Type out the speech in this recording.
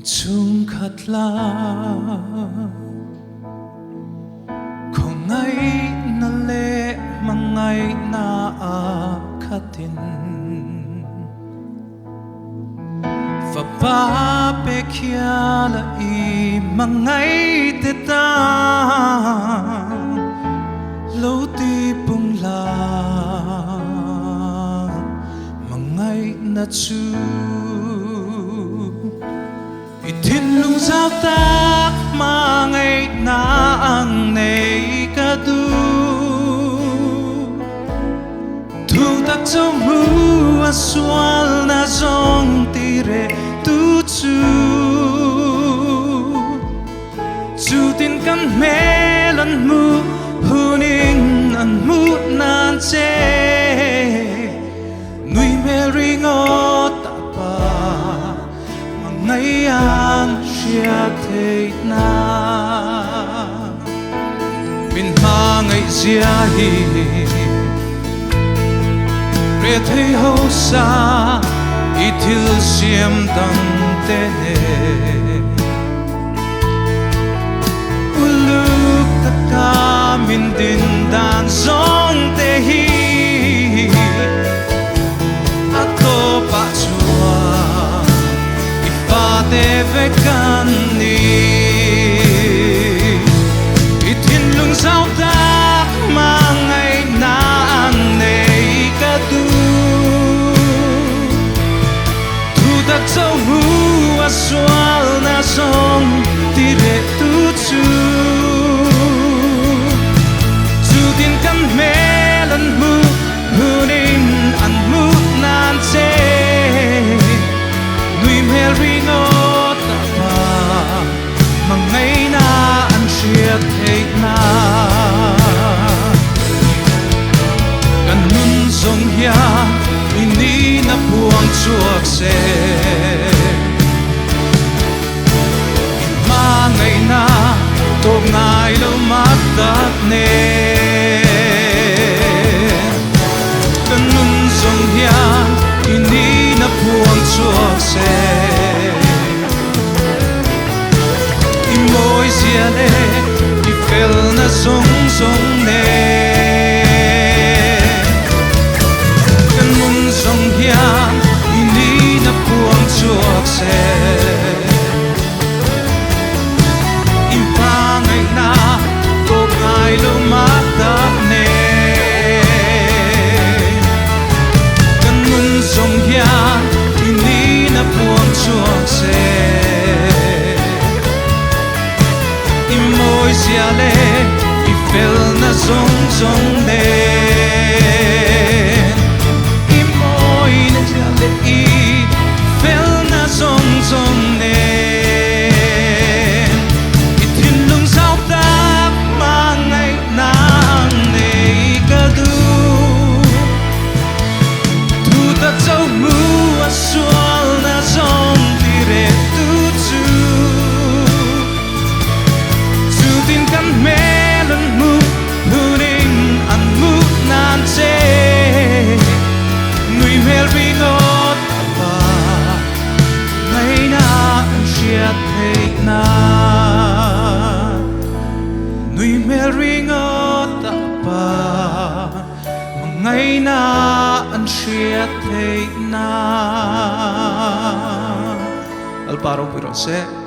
chung khát la không ngay na lệ mà ngay na khát tin và ba pe kia là i mà ngay te ta lâu ti bung la mà ngay na chu thiên lung giao tác mà ngày na ang này cả du thu tác cho mưa xuân na dòng tire tu chu tin căn mê lần mu hunin an mu nan che nuôi mê ring o ta pa ngày ang chia thế na min ha ngày zia hi re thấy hậu sa i thil xiêm đăng te uluk taka min din dan song te hi ato pa chua te ve kan ni i thiên lung sao ta mà ngày na ang nei ka tu thu ta châu hu a swal na song ti re tu chu tin kan me lan mu hunin an mu nan che nuôi mel ring o ta pa mà ngày na an chia thế na gần nun sông hia ini na buông chuộc se mà ngày na tô ngài lâu mắt tắt nè gần nun sông hia ini na buông chuộc se môi xia lê i fel na song song nè kan mun song hia ini na buông chuộc se im pa ngày na tô ngài lâu mắt tắt nè kan mun song hia ini na buông chuộc se môi xia lê i fel na song song nè i môi na xia lê i fel na song song nè i thiên lung sao ta mà ngày na ngày cả du thu ta châu mưa xuân na song ti re tu tin căn mê lần mu hunin an mu nan che nuôi mel ring o ta pa ngày na an chia thế na nuôi mel ring o ta pa ngày na an chia thế na al paro piro se